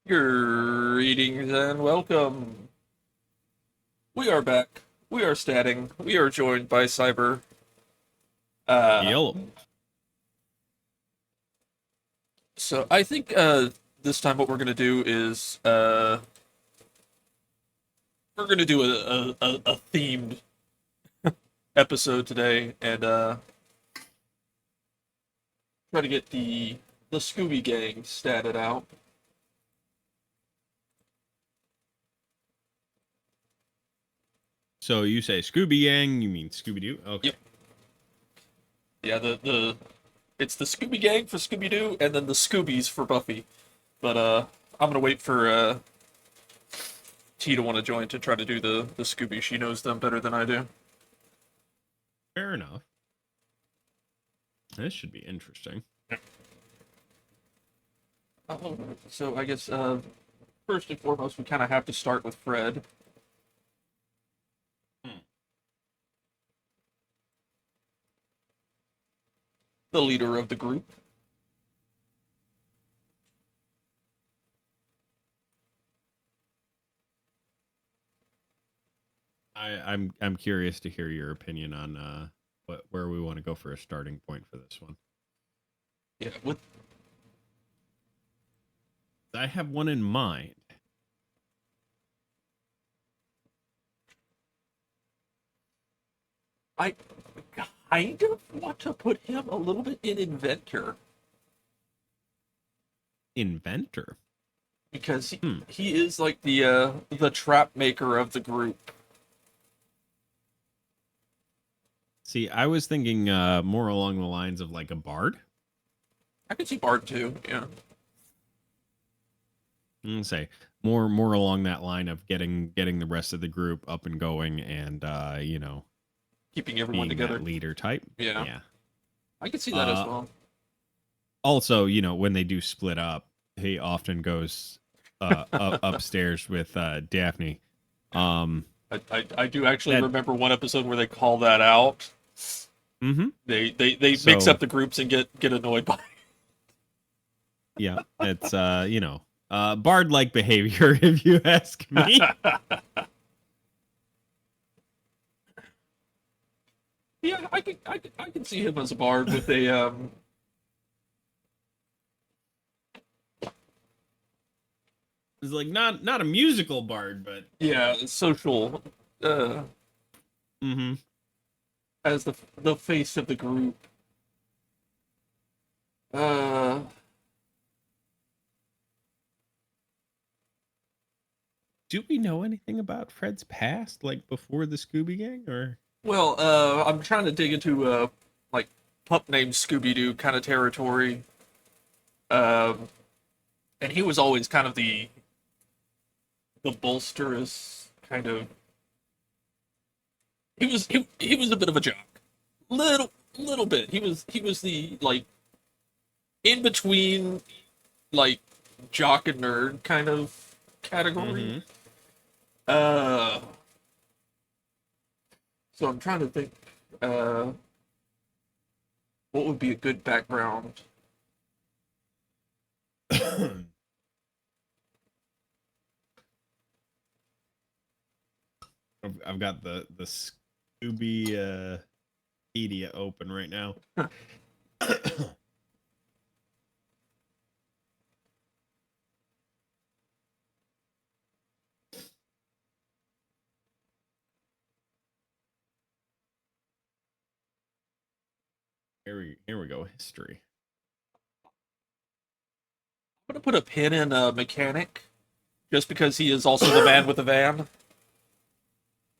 Greetings and welcome. We are back. We are statting. We are joined by Cyber. Uh, Yellow. so I think this time what we're gonna do is we're gonna do a themed episode today and try to get the Scooby Gang statted out. So you say Scooby Gang, you mean Scooby Doo? Yep. Okay. Yeah. The it's the Scooby Gang for Scooby Doo and then the Scoobies for Buffy. But I'm gonna wait for T to want to join to try to do the Scooby. She knows them better than I do. Fair enough. This should be interesting. So I guess first and foremost, we kind of have to start with Fred. Hmm. The leader of the group. I'm curious to hear your opinion on where we want to go for a starting point for this one. Yeah, with I have one in mind. I kind of want to put him a little bit in inventor Inventor. because Hmm. he is like the trap maker of the group. See, I was thinking more along the lines of like a bard. I could see Bart too. Yeah, Say more along that line of getting the rest of the group up and going and keeping everyone being together. that leader type. Yeah, Yeah. I could see that as Uh well. Also, when they do split up, he often goes upstairs with Daphne. Um, I do actually that remember one episode where they call that out. mm-hmm. They mix So up the groups and get annoyed by. yeah, it's bard like behavior, if you ask me. Yeah, I can see him as a bard with a It's like not a musical bard, but yeah, social uh mm-hmm. as the face of the group. Uh Do we know anything about Fred's past, like before the Scooby Gang, or well, I'm trying to dig into like pup named Scooby Doo kind of territory. Um and he was always kind of the bolsterous kind of he was a bit of a jock. Little bit. He was the like in between like jock and nerd kind of category. mm-hmm. Uh, so I'm trying to think. Uh, what would be a good background? I've got the Scooby media open right now. Here we go. History. I'm gonna put a pin in a mechanic, just because he is also the man with the van.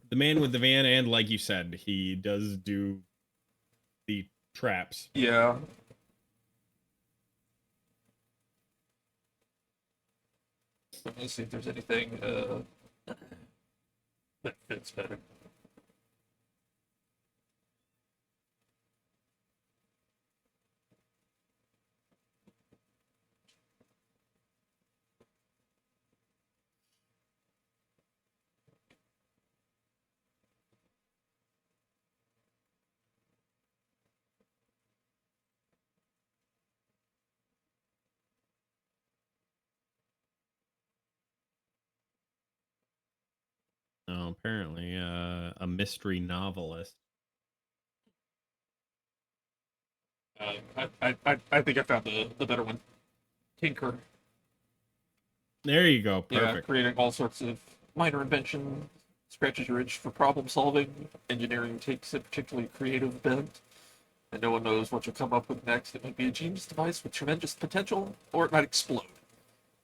The man with the van, and like you said, he does do the traps. Yeah. Let me see if there's anything that fits better. apparently, a mystery novelist. I think I found the better one. Tinker. There you go. Yeah, Perfect. creating all sorts of minor invention, scratches your itch for problem solving. Engineering takes a particularly creative bent, and no one knows what you'll come up with next. It might be a genius device with tremendous potential, or it might explode.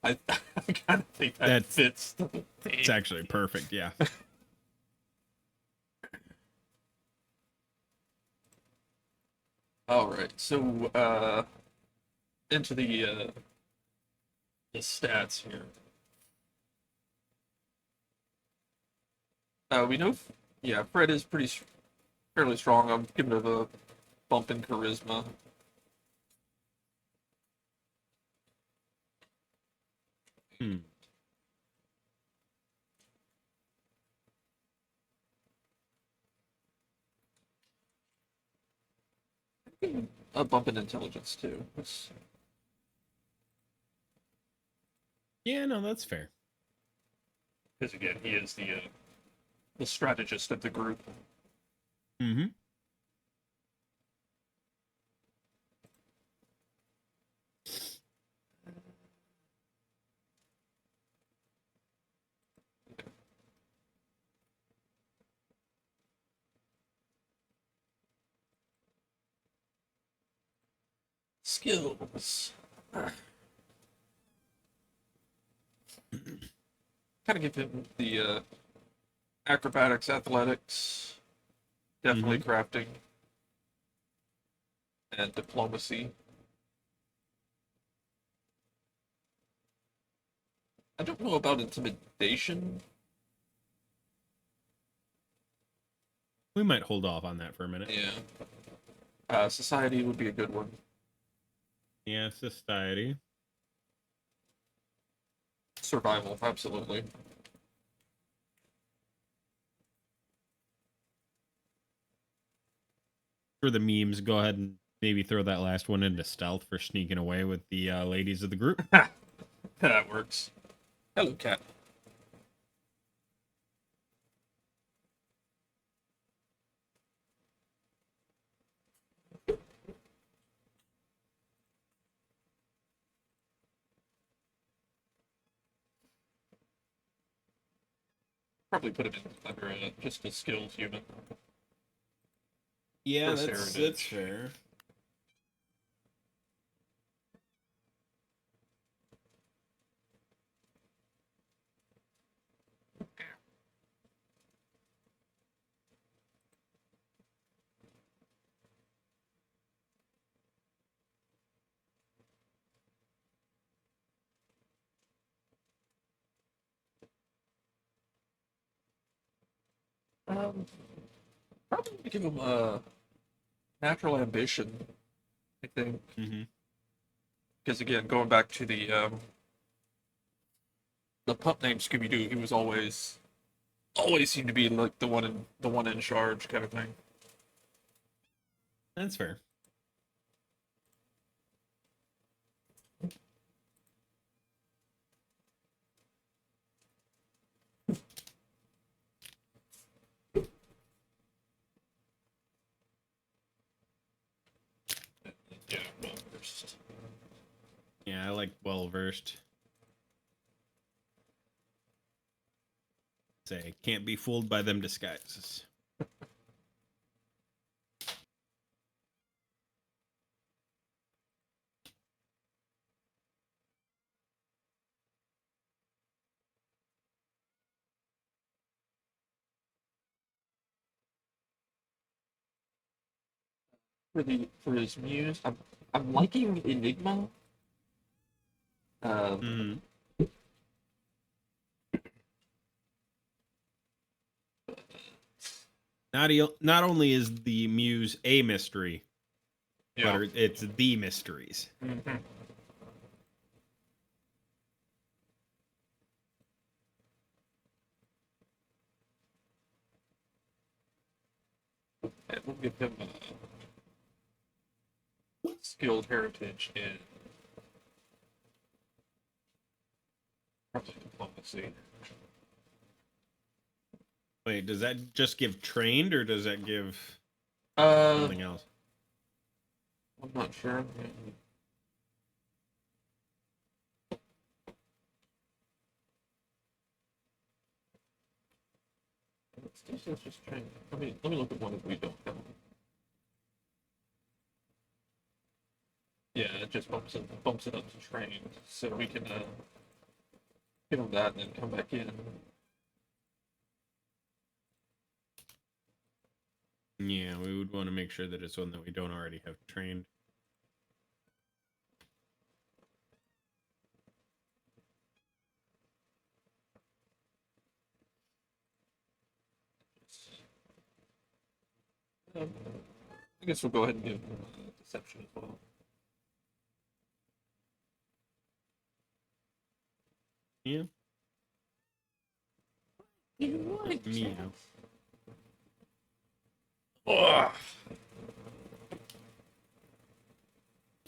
I, I kind of think that That's fits the it's theme. actually perfect. Yeah. All right, so into the stats here. We know, yeah, Fred is fairly strong. I'm giving it a bump in charisma. Hmm. A bump in intelligence too. Yeah. No, that's fair. Because again, he is the strategist of the group. Mm-hmm. Skills. Kind of give him the acrobatics, athletics, definitely Mm-hmm. crafting, and diplomacy. I don't know about intimidation. We might hold off on that for a minute. Yeah. Society would be a good one. Yeah, society. Survival, absolutely. For the memes, go ahead and maybe throw that last one into stealth for sneaking away with the ladies of the group. That works. Hello, cat. Probably put him in under just a skilled human for Yeah, his that's heritage. fair. Um, Probably give him a natural ambition. I think Mm-hmm. because again, going back to the pup named Scooby Doo, he was always seemed to be like the one in charge kind of thing. That's fair. Yeah, well versed. Yeah, I like well versed. Say, can't be fooled by them disguises. For his muse, I'm liking Enigma. Um, Mm. Not only is the muse a mystery, but yeah. it's the mysteries. Mm-hmm. And we'll give him a skilled heritage in probably diplomacy. Wait, does that just give trained or does that give Uh, something else? I'm not sure. Let's just train. Let me look at one if we don't have. Yeah, it just bumps it up to train, so we can hit on that and then come back in. Yeah, we would want to make sure that it's one that we don't already have trained. I guess we'll go ahead and give deception as well. Yeah. You like Meow. Ugh.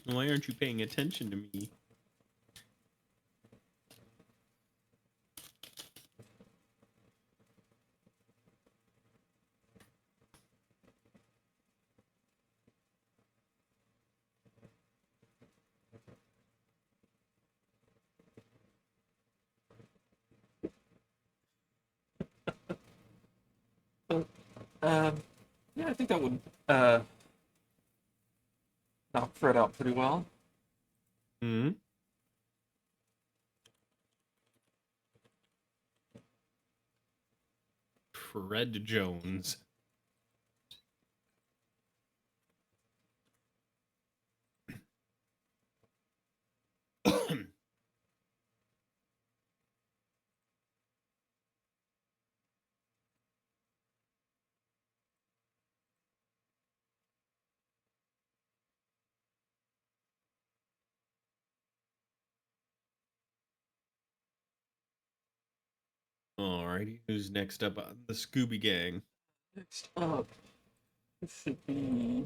Why aren't you paying attention to me? But, yeah, I think that would uh, knock Fred out pretty well. Hmm. Fred Jones. Alrighty, who's next up on the Scooby Gang? Next up, it should be.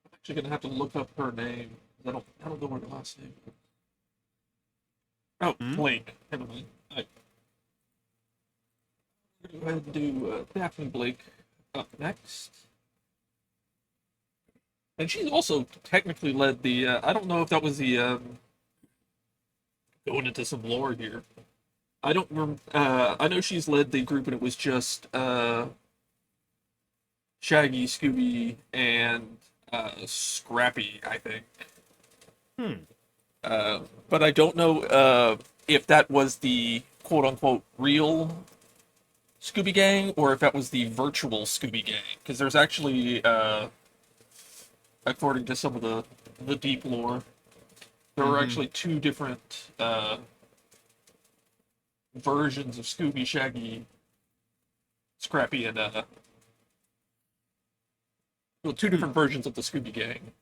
I'm actually gonna have to look up her name. I don't know what her last name is. Oh, Hmm? Blake. Never mind. I go ahead and do Daphne Blake up next. And she's also technically led the. I don't know if that was the. Going into some lore here. I don't remember. I know she's led the group, and it was just Shaggy, Scooby, and Scrappy, I think. Hmm. But I don't know if that was the quote unquote real Scooby Gang or if that was the virtual Scooby Gang. Because there's actually, according to some of the deep lore, there were Mm-hmm. actually two different versions of Scooby, Shaggy, Scrappy, and well, two Hmm. different versions of the Scooby Gang.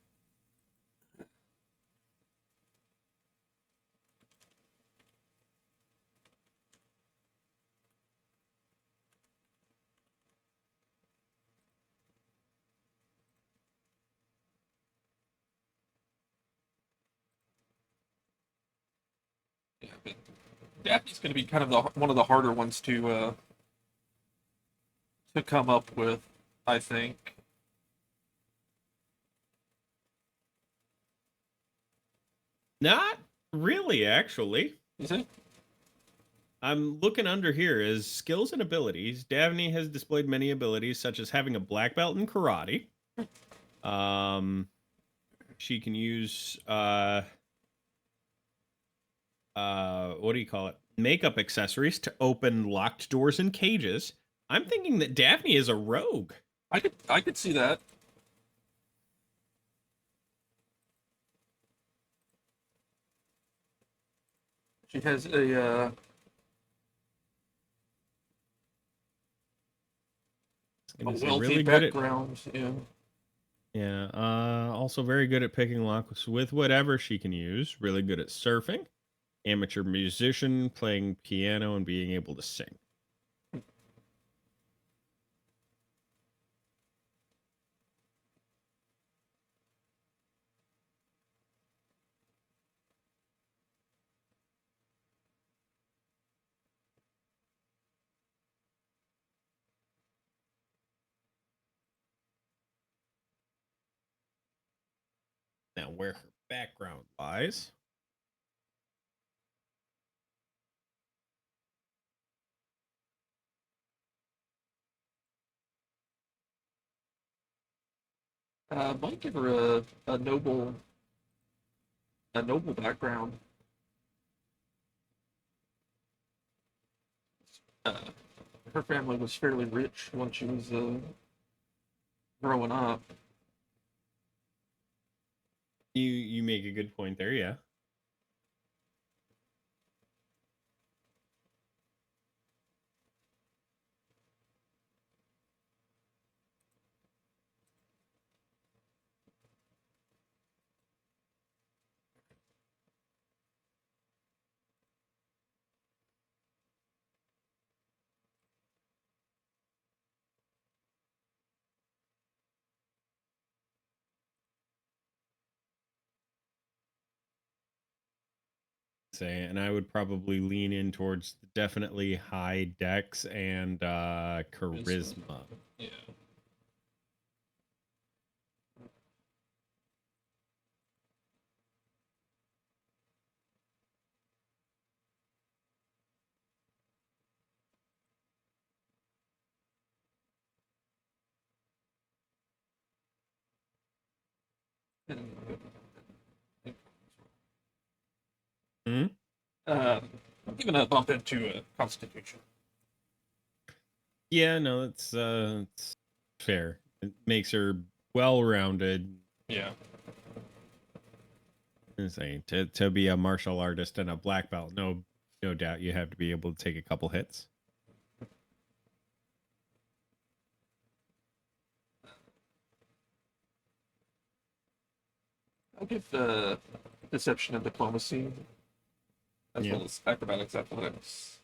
Yeah, but Daphne's going to be kind of one of the harder ones to come up with, I think. Not really, actually. Is it? I'm looking under here as skills and abilities. Davney has displayed many abilities, such as having a black belt in karate. Um, she can use what do you call it? Makeup accessories to open locked doors and cages. I'm thinking that Daphne is a rogue. I could see that. She has I a was gonna say wealthy really good at background. Yeah. yeah. Also very good at picking locks with whatever she can use. Really good at surfing. Amateur musician, playing piano and being able to sing. Now, where her background lies. Might give her a noble background. Uh, Her family was fairly rich when she was growing up. You make a good point there, yeah. Say, and I would probably lean in towards definitely high dex and charisma. Yeah. Hmm? I'm giving a bump into Constitution. Yeah, no, it's fair. It makes her well-rounded. Yeah. Say to be a martial artist and a black belt, no doubt you have to be able to take a couple hits. I'll give Deception and Diplomacy, as Yeah. well as Acrobatics, Athletics.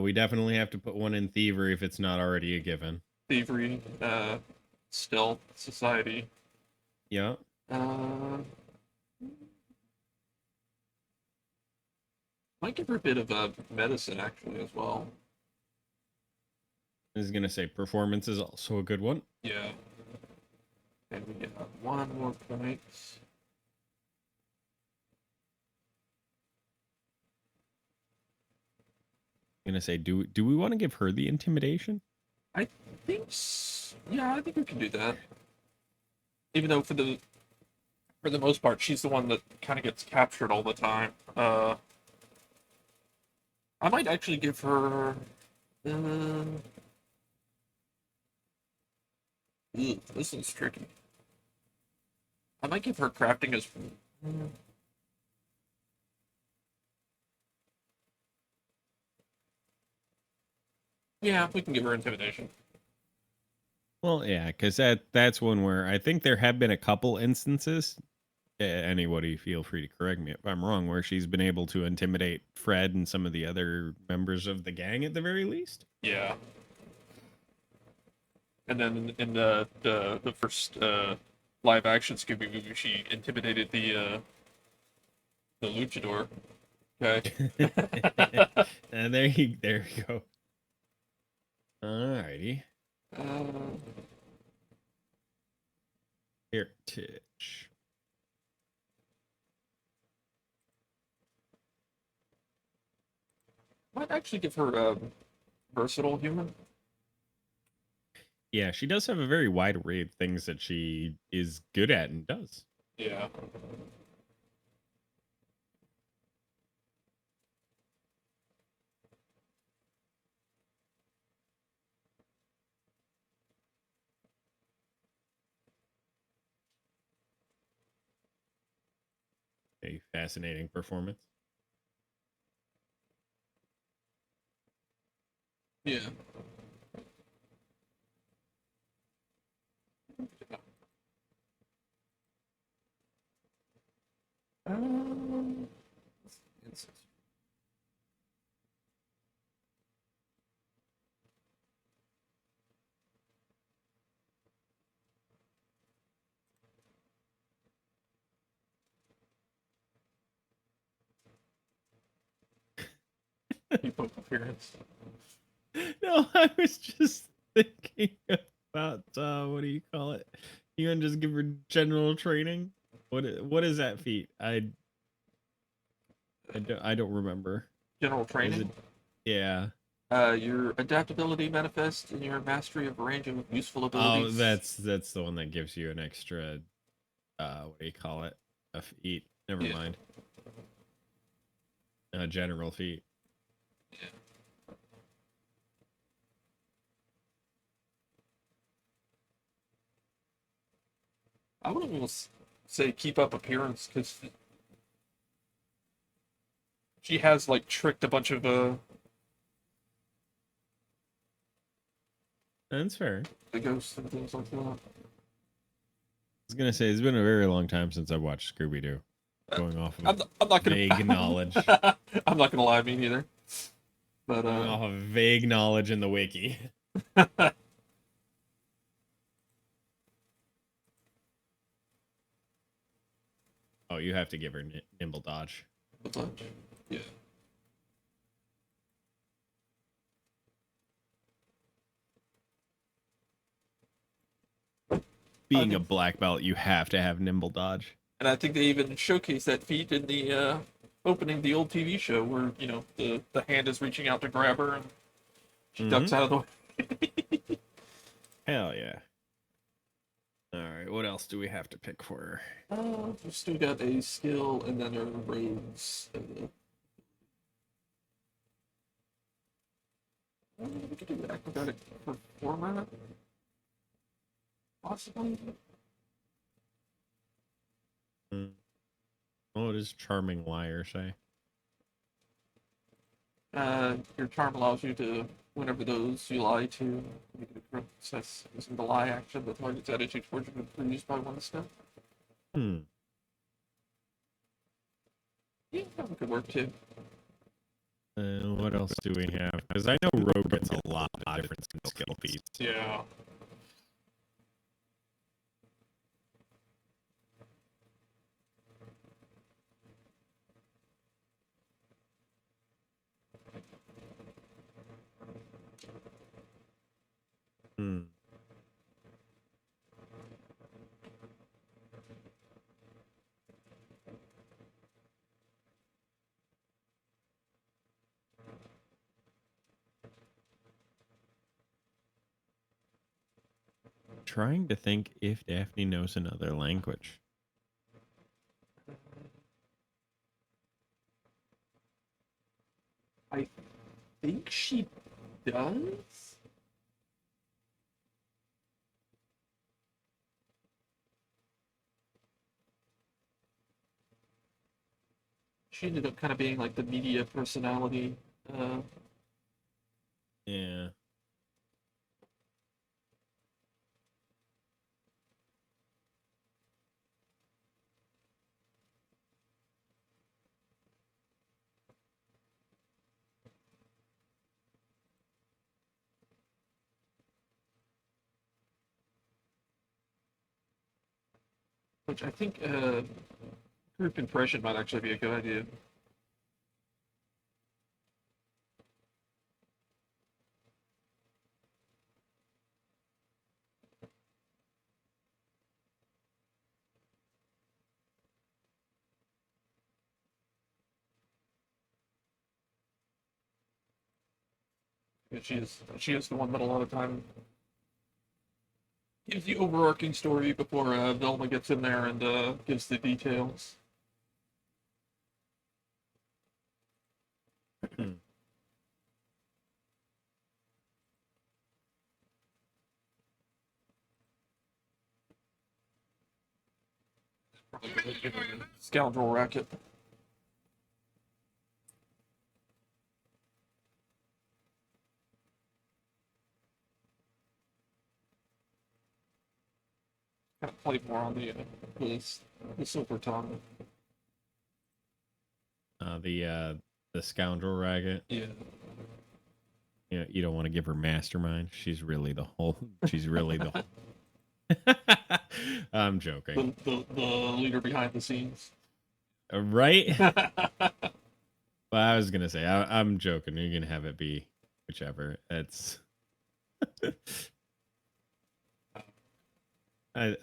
We definitely have to put one in thievery if it's not already a given. Thievery, Stealth, Society. Yeah. Uh, might give her a bit of medicine, actually, as well. I was gonna say performance is also a good one. Yeah. And we get one more point. I'm gonna say, do we want to give her the intimidation? I think, yeah, I think we can do that. Even though for the most part, she's the one that kind of gets captured all the time. I might actually give her. This is tricky. I might give her crafting as. Yeah, we can give her intimidation. Well, yeah, because that's one where I think there have been a couple instances. Anybody feel free to correct me if I'm wrong, where she's been able to intimidate Fred and some of the other members of the gang at the very least. Yeah. And then in the first live action Scooby movie, she intimidated the luchador. Okay. And there you go. Alrighty. uh, Heritage. might actually give her versatile human. Yeah, she does have a very wide array of things that she is good at and does. Yeah. A fascinating performance. Yeah. Um, keep up appearance. No, I was just thinking about what do you call it? You gonna just give her general training? What is that feat? I don't remember. General Is it? training. Yeah. Your adaptability manifests in your mastery of a range of useful Oh, abilities. that's the one that gives you an extra. What do you call it? A feat. Never Yeah. mind. A general feat. Yeah. I wouldn't even say keep up appearance because she has like tricked a bunch of That's fair. the ghosts and things like that. I was gonna say it's been a very long time since I watched Scooby Doo. Uh, Going off of I'm not gonna vague knowledge. I'm not gonna lie, me neither. But Going off of vague knowledge in the wiki. Oh, you have to give her nimble dodge. yeah. I Being a think, black belt, you have to have nimble dodge. and I think they even showcase that feat in the opening of the old TV show where the hand is reaching out to grab her and she ducks Mm-hmm. out of the way. Hell yeah. All right, what else do we have to pick for her? We've still got a skill and then a rogues. We could do acrobatic performer, possibly. Mm. What does charming liar say? Your charm allows you to, whenever those you lie to, make a correct success using the lie action. The target's attitude towards you improves by 1 step. Hmm. Yeah, that could work too. What else do we have? Because I know rogue gets a lot of different skill feats. Yeah. Hmm. Trying to think if Daphne knows another language. I think she does. She ended up kind of being like the media personality. Uh, Yeah. which I think group impression might actually be a good idea. She is the one that a lot of time gives the overarching story before Velma gets in there and gives the details. Hmm. Scoundrel racket. Kind of played more on the, the silver tongue. The scoundrel ragged. Yeah. You don't want to give her mastermind. She's really the whole. She's really the. I'm joking. The leader behind the scenes. Right? Well, I was gonna say I'm joking. You can have it be whichever. It's.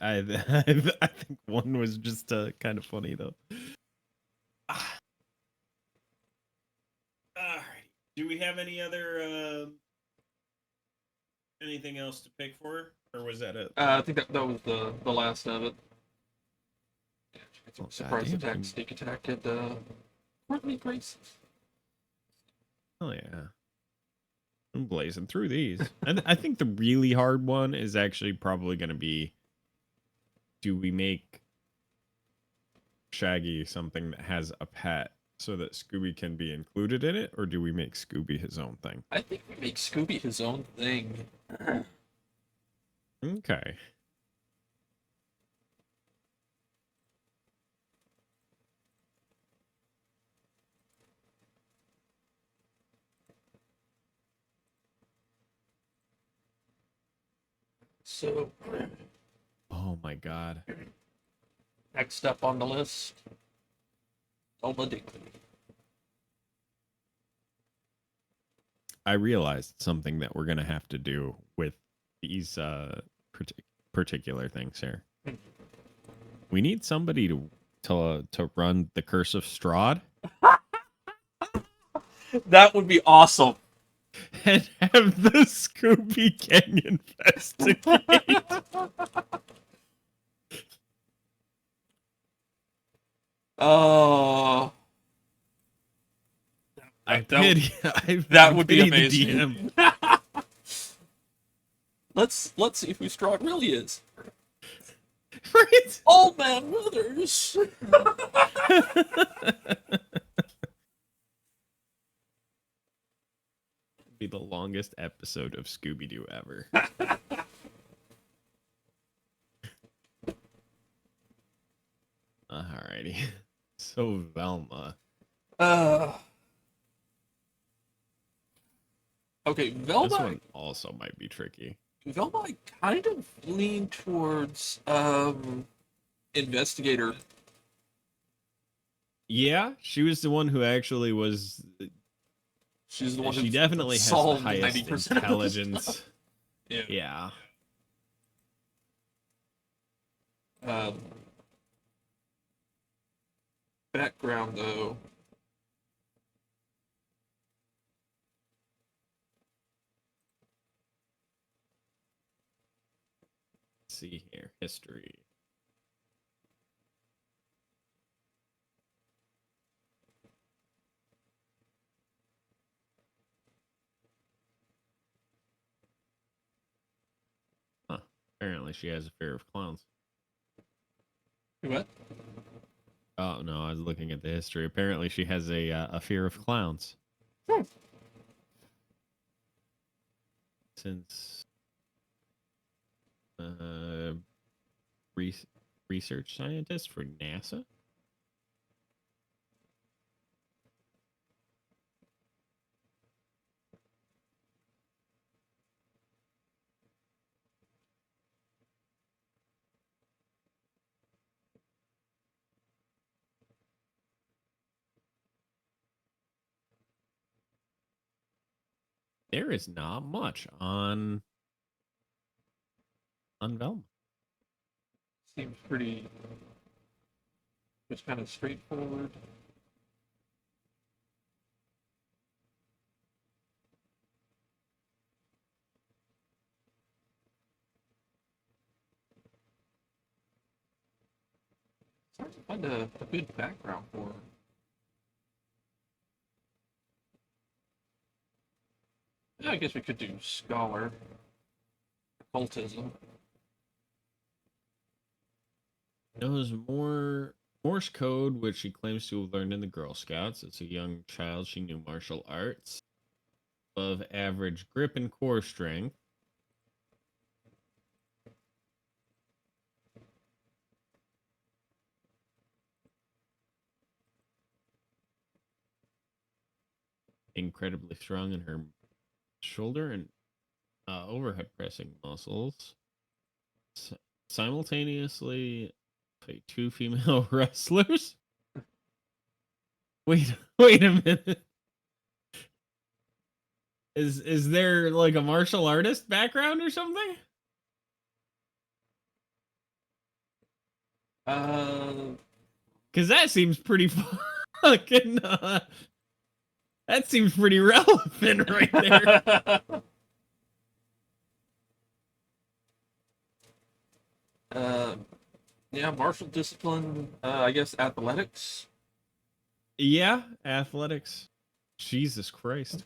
I think one was just kind of funny though. Ah, all right. Do we have any other anything else to pick for, or was that it? I think that was the last of it. Oh, Surprise goddamn. attack, sneak attack, and Courtney Grace. Oh yeah. I'm blazing through these. I think the really hard one is actually probably going to be, do we make Shaggy something that has a pet so that Scooby can be included in it, or do we make Scooby his own thing? I think we make Scooby his own thing. Okay. So, Oh my god. next up on the list, Oma Dinkley. I realized something that we're going to have to do with these particular things here. We need somebody to run the Curse of Strahd That would be awesome. and have the Scooby Gang investigate. Oh, that would be amazing. Let's see who Strahd really is. Right? Old Man Withers. Be the longest episode of Scooby Doo ever. Alrighty. So Velma. Okay, This Velma. one also might be tricky. Velma, I kind of lean towards investigator. Yeah, she was the one who actually was. She's the one She who definitely has the solved highest 90% of this intelligence. stuff. Yeah. Yeah. Background though. Let's see here. History. Huh. Apparently she has a fear of clowns. What? Oh no, I was looking at the history. Apparently she has a fear of clowns. Since re- research scientist for NASA. There is not much on Velma. Seems pretty just kind of straightforward. It's hard to find a good background for her. Yeah, I guess we could do scholar. Occultism. Knows more Morse code, which she claims to have learned in the Girl Scouts. As a young child, she knew martial arts. Above average grip and core strength. Incredibly strong in her shoulder and overhead pressing muscles. Simultaneously, two female wrestlers. Wait a minute. Is there like a martial artist background or something? Uh, Because that seems pretty fucking. That seems pretty relevant right there. uh, yeah, martial discipline. I guess athletics. Yeah, athletics. Jesus Christ.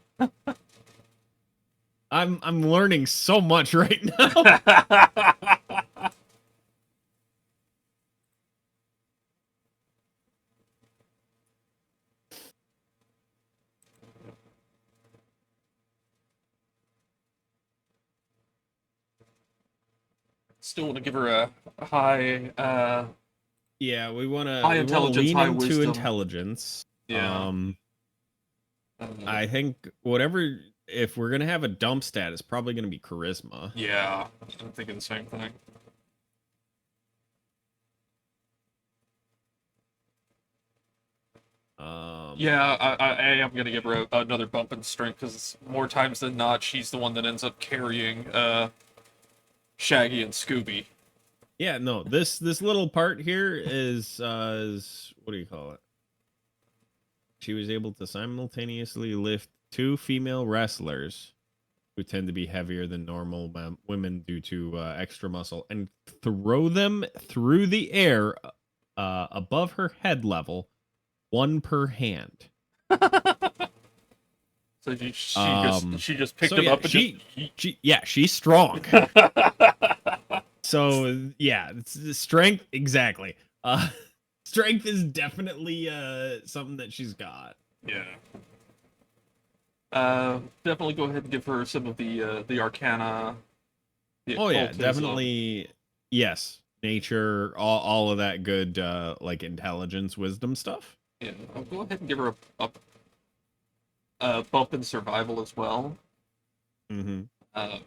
I'm learning so much right now. Still want to give her a high, Yeah, we high we wanna intelligence, lean high into wisdom. intelligence. Yeah. Uh, I think whatever if we're gonna have a dump stat, it's probably gonna be charisma. yeah, I'm thinking the same thing. Yeah, I am gonna give her another bump in strength because more times than not, she's the one that ends up carrying Shaggy and Scooby. Yeah, no, this little part here is what do you call it? She was able to simultaneously lift two female wrestlers who tend to be heavier than normal women due to extra muscle and throw them through the air above her head level, one per hand. So she just Um, she just picked so him yeah, up and just. she's strong. So yeah, it's strength exactly. Strength is definitely something that she's got. Yeah. Definitely go ahead and give her some of the arcana, the Oh yeah, occultism. definitely yes. Nature, all of that good like intelligence, wisdom stuff. Yeah, I'll go ahead and give her a bump in survival as well. Mm-hmm. Uh,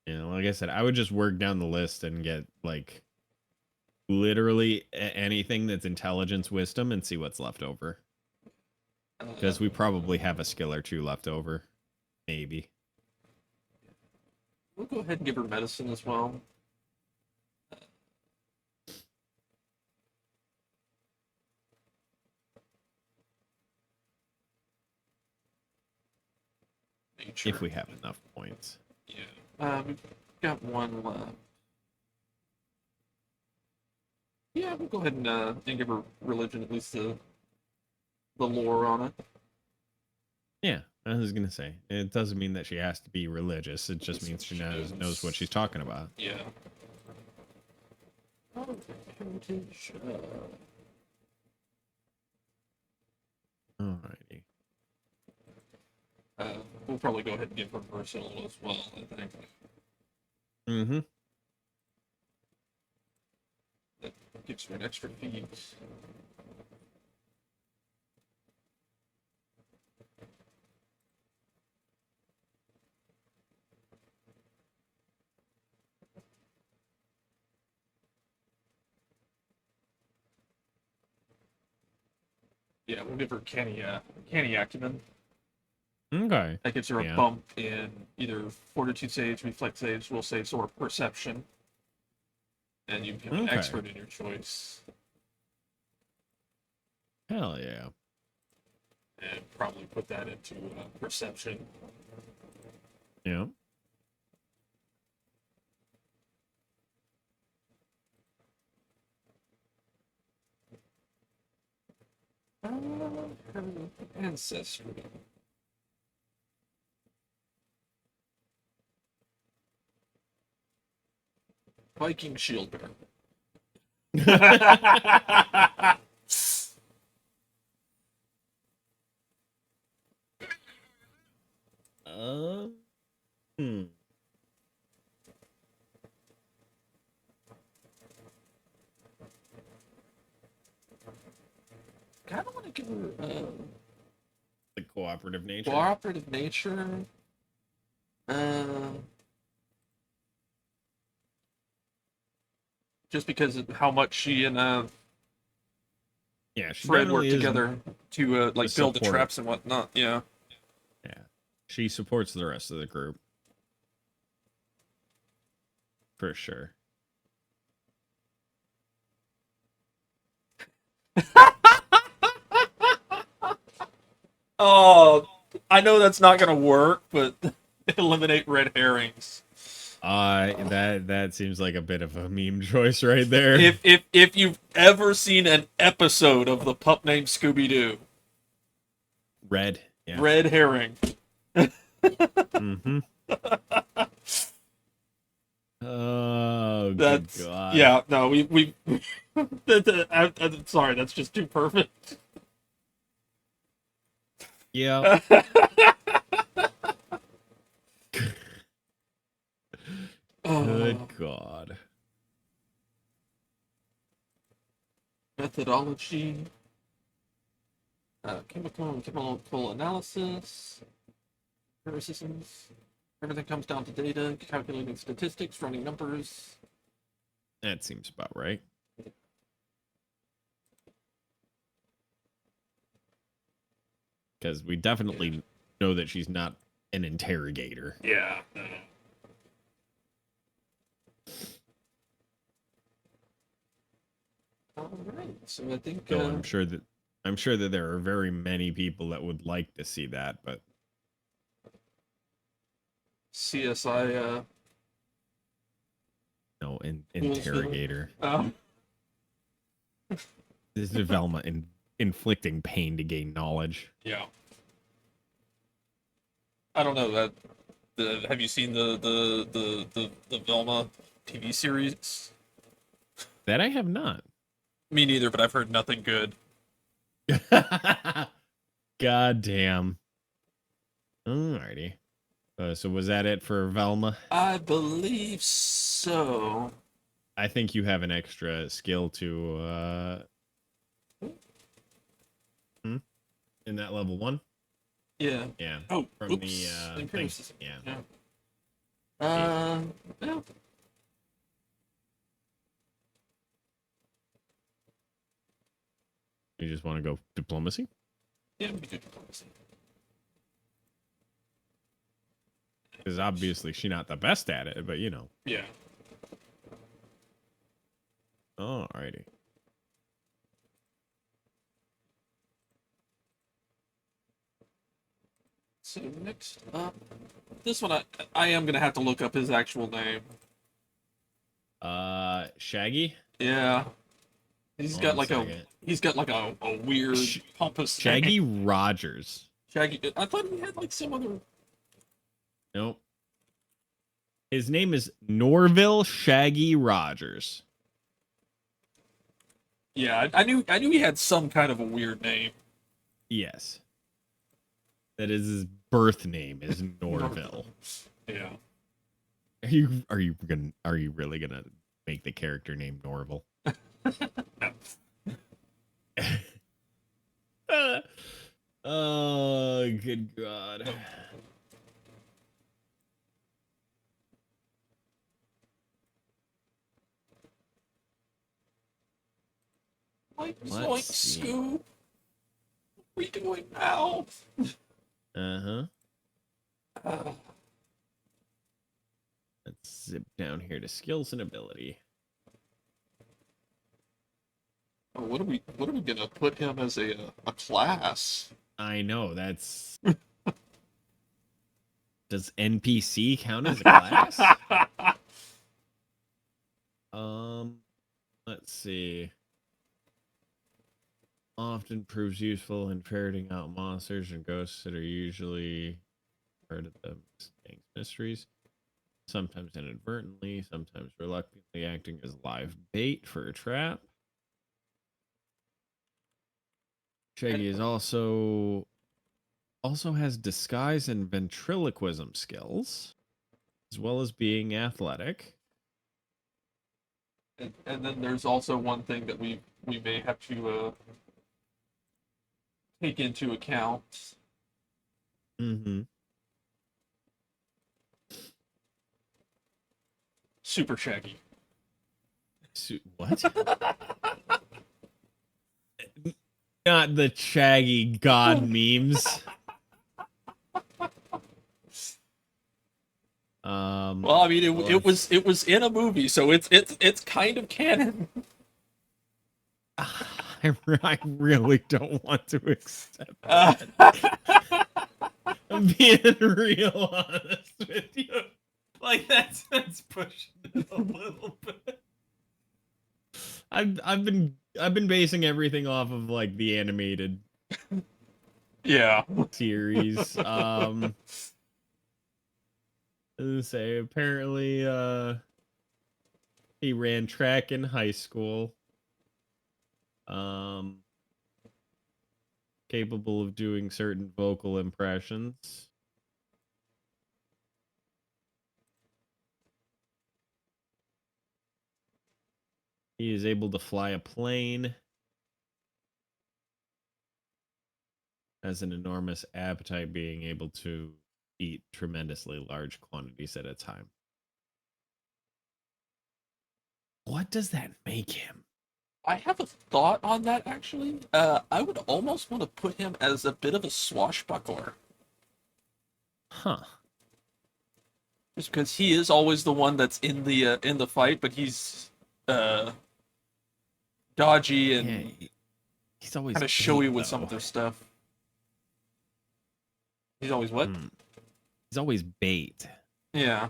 Yeah, like I said, I would just work down the list and get like literally anything that's intelligence, wisdom, and see what's left over. uh, Because we probably have a skill or two left over, maybe. we'll go ahead and give her medicine as well. If Nature. we have enough points. Yeah. We've got one left. Yeah, we'll go ahead and give her religion, at least the lore on it. Yeah, I was gonna say it doesn't mean that she has to be religious. It just means she She knows what knows. she's talking about. Yeah. Oh, heritage. Alrighty. We'll probably go ahead and give her personal as well, I think. Mm-hmm. That gives her an extra feat. Yeah, we'll give her canny acumen. Okay. That gives her a Yeah. bump in either fortitude saves, reflex saves, will saves, or perception. And you become an Okay. expert in your choice. Hell yeah. And probably put that into perception. Yeah. Ancestry. Viking shield bearer. uh, hmm. Kind of want to give her The cooperative nature. cooperative nature. Uh, just because of how much she and Yeah, she Fred work definitely is together to like build the support. traps and whatnot. Yeah. Yeah. She supports the rest of the group. For sure. Oh, I know that's not gonna work, but eliminate red herrings. That seems like a bit of a meme choice right there. If you've ever seen an episode of the pup named Scooby Doo, Red. Yeah. red herring. Mm-hmm. Oh, good That's God. yeah. No, we. I'm sorry. That's just too perfect. Yeah. Good God. Methodology. Chemical and chemical analysis. Criticisms. Everything comes down to data, calculating statistics, running numbers. That seems about right. Because we definitely know that she's not an interrogator. Yeah. All right. So I think. So I'm sure that there are very many people that would like to see that, but CSI. no, interrogator. This is Velma inflicting pain to gain knowledge. Yeah. I don't know that. Have you seen the Velma TV series? That I have not. Me neither, but I've heard nothing good. God damn. Alrighty. So was that it for Velma? I believe so. I think you have an extra skill to in that level 1. Yeah. Yeah. Oh, From oops. the Imperial thing. system. Yeah. Yeah. Yeah. You just want to go diplomacy? Yeah, we do diplomacy. Because obviously she's not the best at it, but you know. Yeah. Alrighty. So next up, this one I am gonna have to look up his actual name. Shaggy? Yeah. He's got like second. a weird pompous Shaggy name. Rogers. Shaggy. I thought he had like some other. Nope. His name is Norville Shaggy Rogers. Yeah, I knew he had some kind of a weird name. Yes. That is his birth name is Norville. Yeah. Are you really gonna make the character name Norville? Oh, good God. Like, Let's Zoink, see. Scoob. What are we doing now? Uh-huh. Uh, Let's zip down here to skills and ability. what are we gonna put him as a class? I know, that's... Does NPC count as a class? Let's see. Often proves useful in ferreting out monsters and ghosts that are usually part of the gang's mysteries. Sometimes inadvertently, sometimes reluctantly acting as live bait for a trap. Shaggy is also has disguise and ventriloquism skills, as well as being athletic. And then there's also one thing that we may have to take into account. Mm-hmm. Super Shaggy. What? Not the Shaggy God memes. Well, I mean, it was in a movie, so it's kind of canon. I really don't want to accept Uh, that. I'm being real honest with you. Like that's pushing it a little bit. I've been basing everything off of like the animated yeah. series. Let's say apparently he ran track in high school. Um Capable of doing certain vocal impressions. He is able to fly a plane. Has an enormous appetite, being able to eat tremendously large quantities at a time. What does that make him? I have a thought on that actually. I would almost want to put him as a bit of a swashbuckler, Huh. just because he is always the one that's in the fight, but he's uh dodgy Yeah, and he's always kind of bait, showy with some of though. their stuff. He's always what? Hmm. He's always bait. Yeah.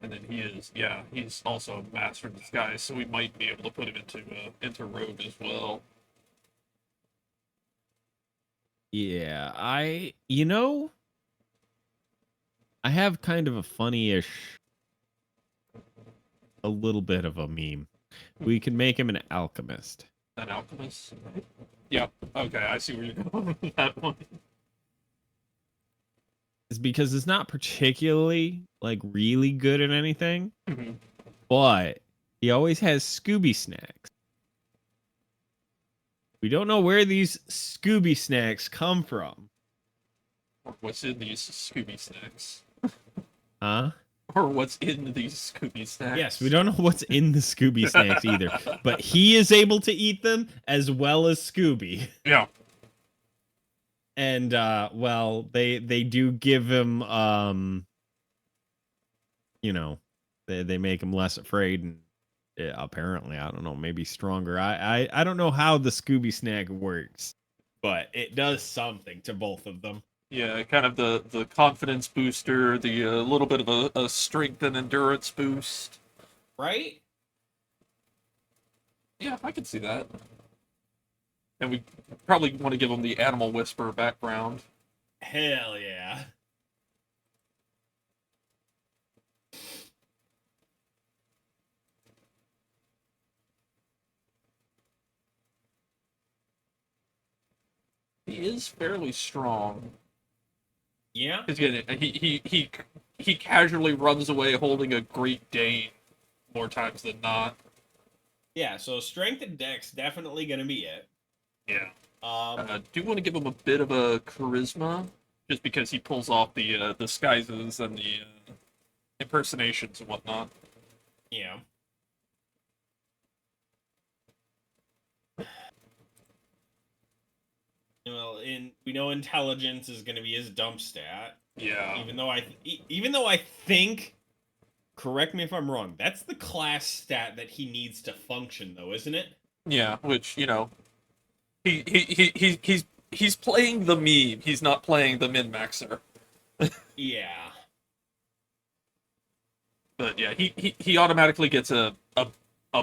And then he's also a master in disguise, so we might be able to put him into rogue as well. Yeah, I have kind of a funny-ish, a little bit of a meme. We can make him an alchemist. An alchemist. Yep. Okay, I see where you're going with that one. It's because it's not particularly like really good at anything, Mhm. but he always has Scooby snacks. We don't know where these Scooby snacks come from. Or what's in these Scooby snacks? Huh? Or what's in these Scooby snacks? Yes, we don't know what's in the Scooby snacks either, but he is able to eat them as well as Scooby. Yeah. And well, they do give him they make him less afraid and apparently, I don't know, maybe stronger. I don't know how the Scooby snack works, but it does something to both of them. Yeah, kind of the confidence booster, the little bit of a strength and endurance boost. Right? Yeah, I can see that. And we probably want to give him the animal whisper background. Hell yeah. He is fairly strong. Yeah. Because again, he casually runs away holding a Great Dane more times than not. Yeah, so strength and dex definitely gonna be it. Yeah. Um Do want to give him a bit of a charisma, just because he pulls off the disguises and the impersonations and whatnot. yeah. Well, we know intelligence is going to be his dump stat. Yeah. Even though I think, correct me if I'm wrong, that's the class stat that he needs to function, though, isn't it? Yeah, which he's playing the meme. He's not playing the min maxer. Yeah. But yeah, he automatically gets a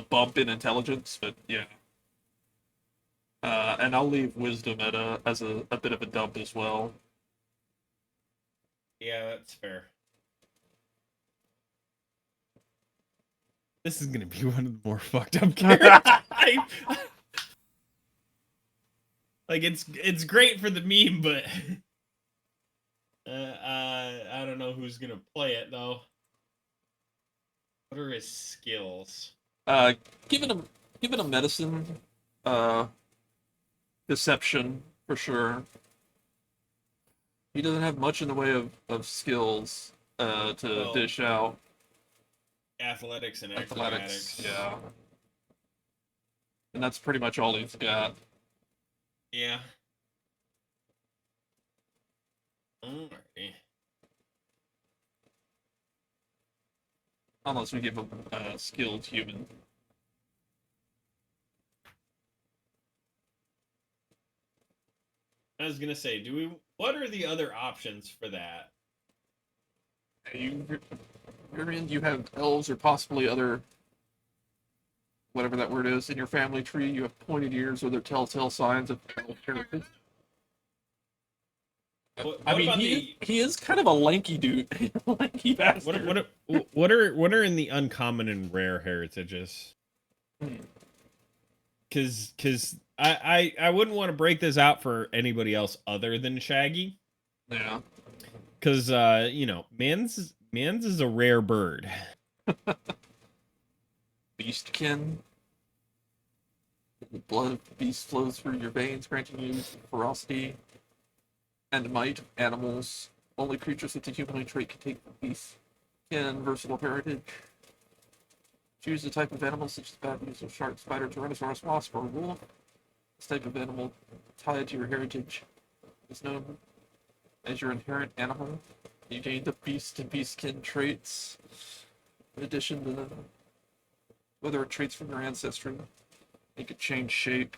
bump in intelligence. But yeah. And I'll leave wisdom at as a bit of a dump as well. Yeah, that's fair. This is gonna be one of the more fucked up characters. Like it's great for the meme, but I don't know who's gonna play it though. What are his skills? Uh, given him medicine, uh, deception for sure. He doesn't have much in the way of skills to Well, dish out. athletics and Athletics, acrobatics. yeah. and that's pretty much all he's got. Yeah. Alrighty. Unless we give him a skilled human. I was gonna say, what are the other options for that? You have elves or possibly other, whatever that word is, in your family tree. You have pointed ears or their telltale signs of elf heritage. What, I what mean, about he is kind of a lanky dude, lanky bastard. what are in the uncommon and rare heritages? Because I wouldn't want to break this out for anybody else other than Shaggy. Yeah. Because you know, man's is a rare bird. Beastkin. The blood of the beast flows through your veins, granting you ferocity and might of animals. Only creatures with the humanoid trait can take the beastkin versatile heritage. Choose a type of animal such as baboons or shark, spider, tyrannosaurus, wasp, or wolf. This type of animal tied to your heritage is known as your inherent animal. You gain the beast and beastkin traits. In addition to the whether it traits from your ancestry, it could change shape.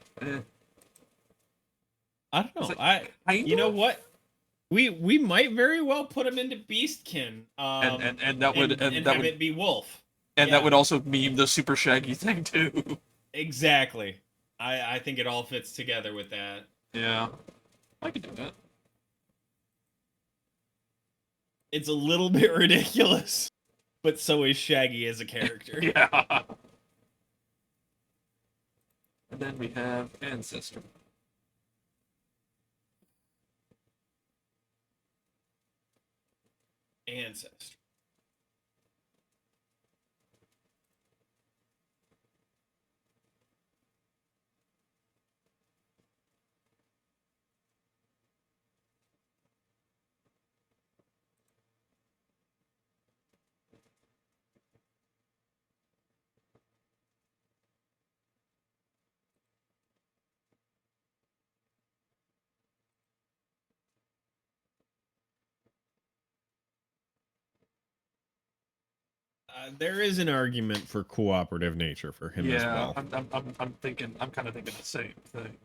I don't know. Like, You know what? We might very well put him into Beastkin. And that would and have it be Wolf. And that would also meme the super shaggy thing too. Exactly. I think it all fits together with that. Yeah. I could do that. It's a little bit ridiculous, but so is Shaggy as a character. Yeah. And then we have Ancestor. Ancestor. There is an argument for cooperative nature for him as well. I'm thinking. I'm kind of thinking the same thing.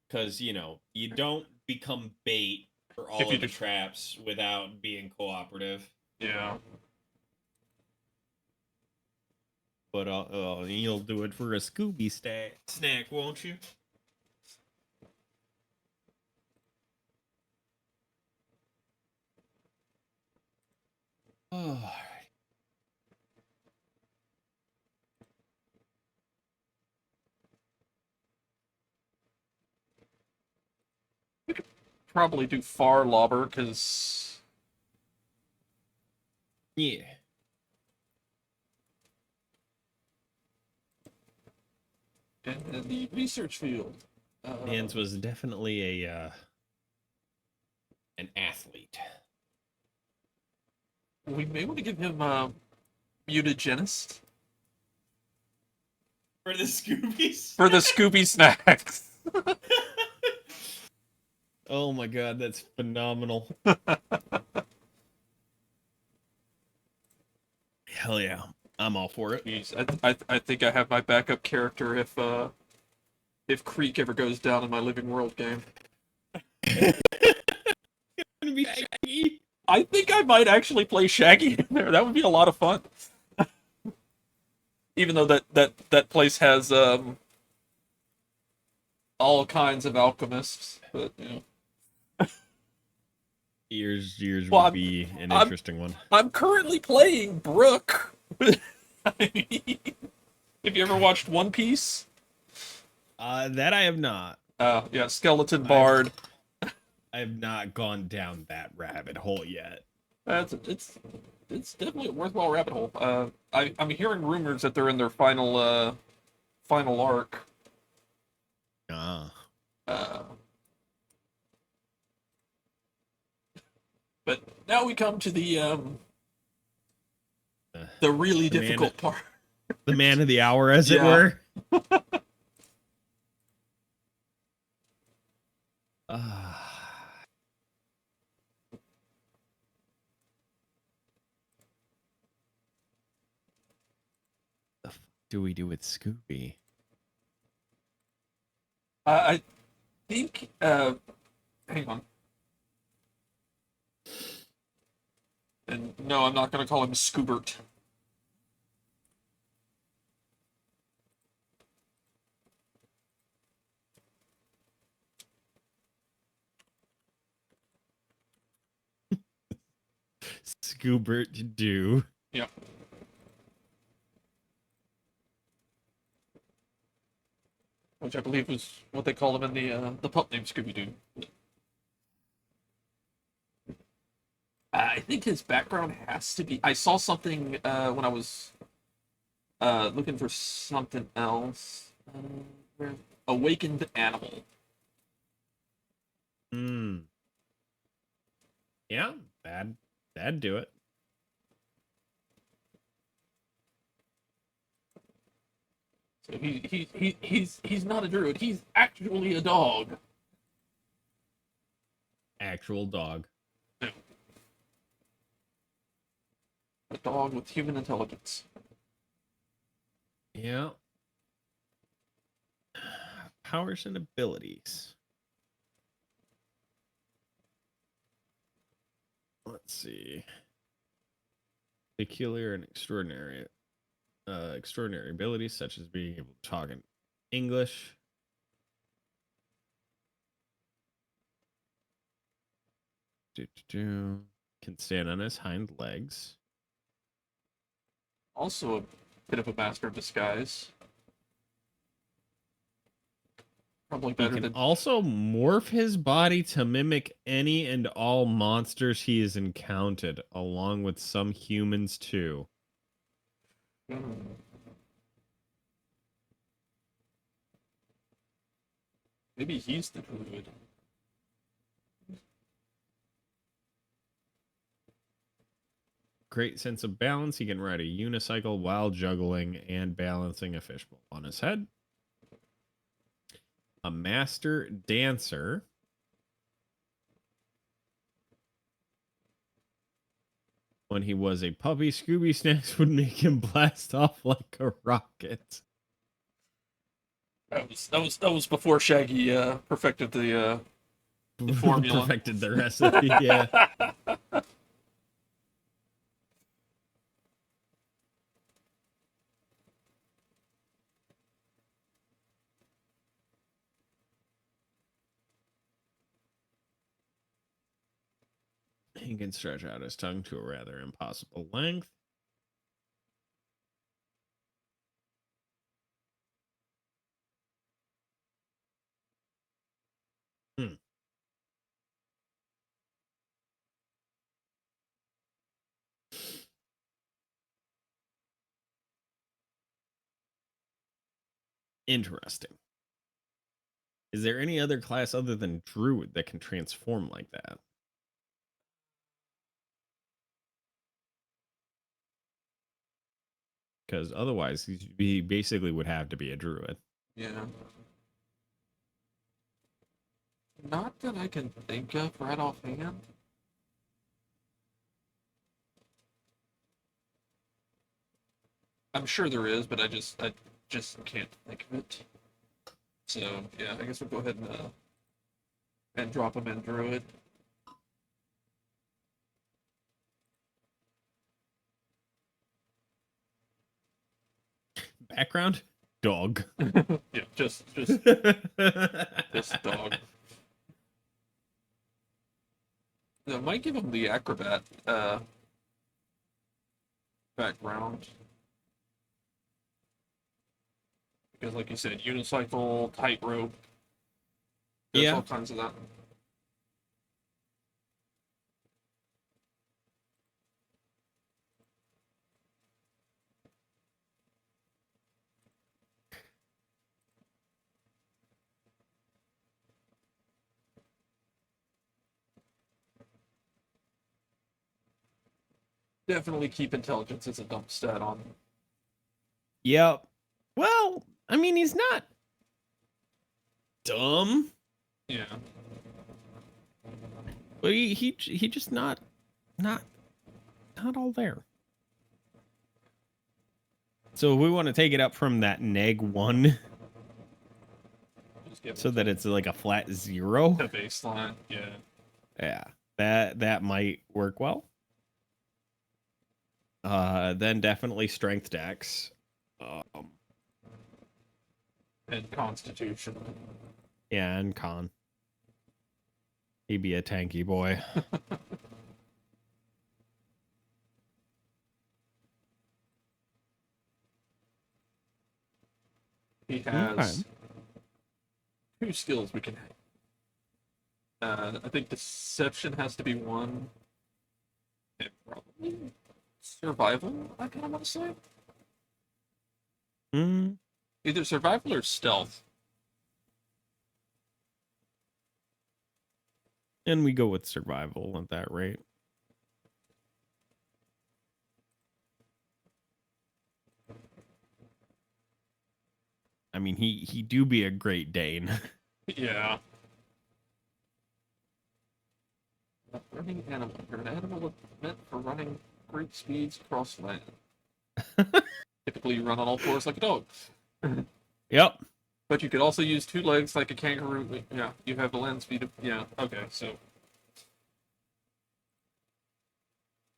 Because you know you don't become bait for all of the traps without being cooperative. Yeah. But you'll do it for a Scooby snack, won't you? Oh. We could probably do Far Lobber because. Yeah. And in the research field. Hans was definitely an athlete. We may want to give him mutagenist. For the Scoobies? For the Scooby snacks. Oh my god, that's phenomenal. Hell yeah. I'm all for it. Jeez, I think I have my backup character if Creek ever goes down in my Living World game. It's gonna be Shaggy. I think I might actually play Shaggy in there. That would be a lot of fun. Even though that place has all kinds of alchemists, but you know. Yours would be an interesting one. I'm currently playing Brooke. I mean, have you ever watched One Piece? That I have not. Yeah, Skeleton Bard. I have not gone down that rabbit hole yet. It's definitely a worthwhile rabbit hole. I'm hearing rumors that they're in their final arc. But now we come to the really difficult part. The man of the hour, as it Yeah. were. Ah, the fuck do we do with Scooby? I think. Hang on. And no, I'm not gonna call him Scoobert. Scoobert do. Yeah. Which I believe was what they called him in the pup named Scooby Doo. I think his background has to be. I saw something when I was looking for something else. Where awakened animal. Hmm. Yeah, that'd do it. So he's not a druid. He's actually a dog. Actual dog. A dog with human intelligence. Yeah. Powers and abilities. Let's see. Peculiar and extraordinary abilities such as being able to talk in English. Can stand on his hind legs. Also a bit of a master of disguise. Probably He better can than. also morph his body to mimic any and all monsters he has encountered, along with some humans too. Hmm, maybe he's the druid. Great sense of balance. He can ride a unicycle while juggling and balancing a fishbowl on his head. A master dancer. When he was a puppy, Scooby Snacks would make him blast off like a rocket. That was before Shaggy perfected the formula. Perfected the recipe, yeah. He can stretch out his tongue to a rather impossible length. Hmm. Interesting. Is there any other class other than Druid that can transform like that? Because otherwise, he basically would have to be a Druid. Yeah. Not that I can think of right offhand. I'm sure there is, but I just can't think of it. So yeah, I guess we'll go ahead and drop him in druid. Background? Dog. Yeah, just dog. I might give him the acrobat background because, like you said, unicycle, tightrope. There's Yeah. all kinds of that. Definitely keep intelligence as a dump stat on. Yep. Well, I mean, he's not dumb, Yeah. but he just not all there. So we want to take it up from that -1 Just give so it that it's like a flat 0. the baseline. Yeah. Yeah, that might work well. Then definitely strength dex. And Constitution. Yeah, and con. He'd be a tanky boy. He has 2 skills we can. I think Deception has to be 1. And probably Survival. I kind of want to say Mm, either Survival or Stealth. and we go with survival at that rate. I mean, he do be a Great Dane. Yeah. Running animal. You're an animal meant for running great speeds across land. Typically, you run on all fours like a dog. Yep. But you could also use 2 legs like a kangaroo. Yeah, you have the land speed of. Yeah, okay, so.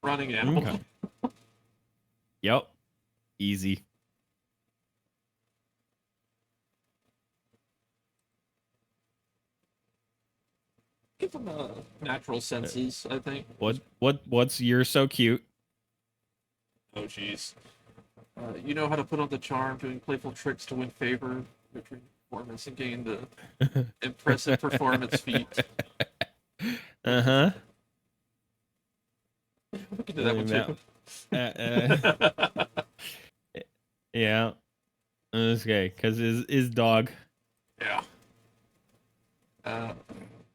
Running animal. Okay. Yep. Easy. Give them natural senses, I think. What's you're so cute? Oh, jeez. You know how to put on the charm, doing playful tricks to win favor, victory performance, and gain the impressive performance feat. Uh-huh. We can do that one too. Yeah. Okay, because his dog. Yeah.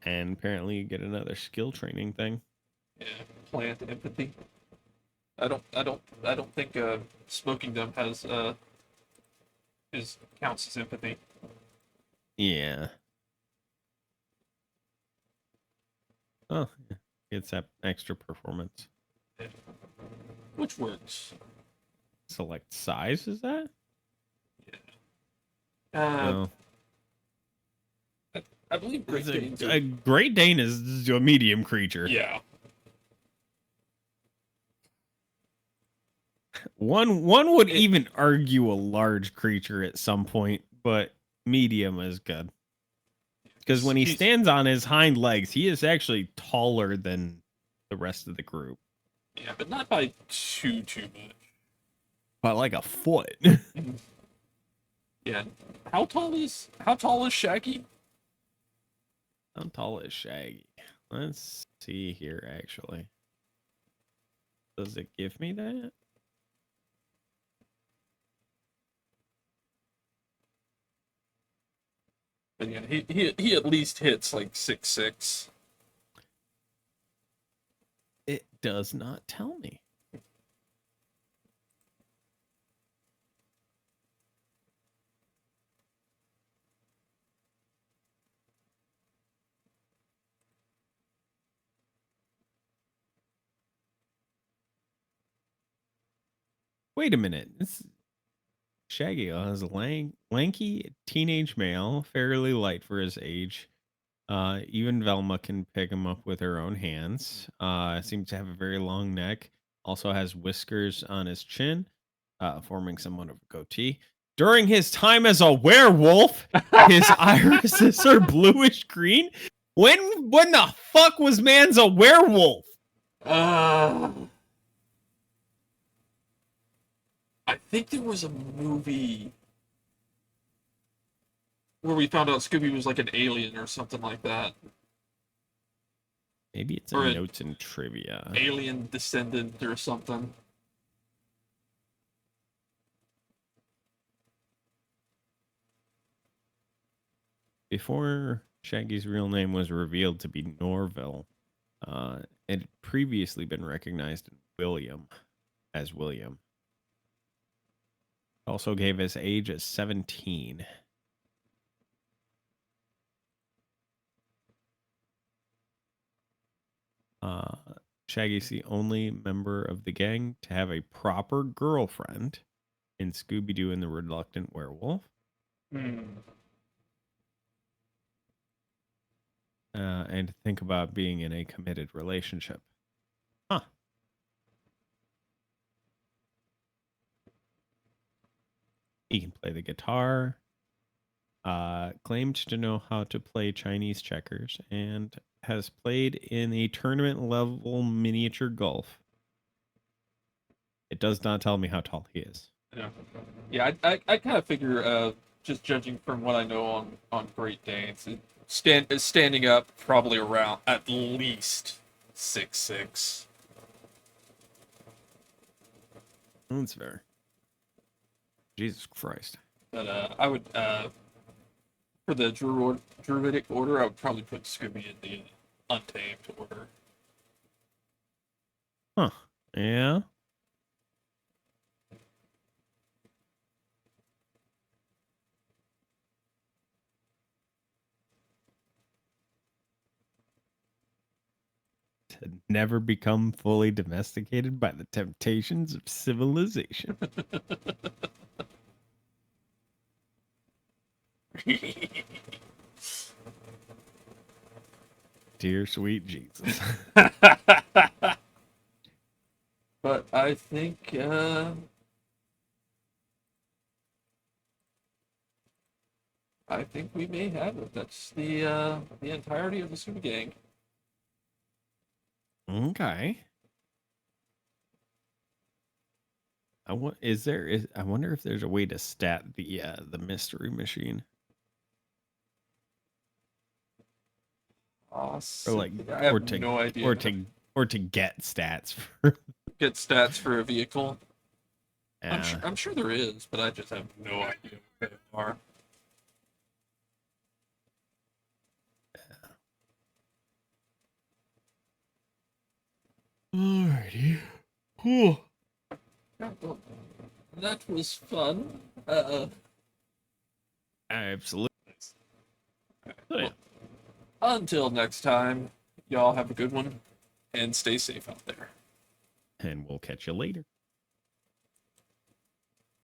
And apparently you get another skill training thing. Yeah. Plant empathy. I don't think smoking them has counts as empathy. Yeah. Oh, yeah. It's that extra performance. Yeah. Which works. Select size, is that? Yeah. No. I believe Great Danes A Great Dane is a medium creature. Yeah. One would even argue a large creature at some point, but medium is good. Because when he stands on his hind legs, he is actually taller than the rest of the group. Yeah, but not by too much. By like a foot. Yeah. How tall is Shaggy? How tall is Shaggy? Let's see here, actually. Does it give me that? But yeah, he at least hits like 6'6". It does not tell me. Wait a minute. This Shaggy is a lanky teenage male, fairly light for his age. Even Velma can pick him up with her own hands. Seems to have a very long neck. Also has whiskers on his chin, forming somewhat of a goatee. During his time as a werewolf, his irises are bluish green. When the fuck was man's a werewolf? I think there was a movie where we found out Scooby was like an alien or something like that. Maybe it's in notes and trivia. Alien descendant or something. Before Shaggy's real name was revealed to be Norville, it had previously been recognized as William. Also gave his age as 17. Shaggy's the only member of the gang to have a proper girlfriend in Scooby-Doo and the Reluctant Werewolf. And think about being in a committed relationship. Huh. He can play the guitar. Claimed to know how to play Chinese checkers and has played in a tournament level miniature golf. It does not tell me how tall he is. I kind of figure, just judging from what I know on Great Danes, standing up probably around at least 6'6". That's fair. Jesus Christ. But I would for the druidic order, I would probably put Scooby in the untamed order. Huh. Yeah. To never become fully domesticated by the temptations of civilization. Dear sweet Jesus. But I think we may have it. That's the entirety of the Super Gang. Okay. I wonder if there's a way to stat the mystery machine. Awesome. Or I have no idea. Or to get stats for Get stats for a vehicle. uh, I'm sure there is, but I just have no idea what they are. Alrighty. Cool. Yeah, well, that was fun. Absolutely. Well, until next time, y'all have a good one and stay safe out there. And we'll catch you later.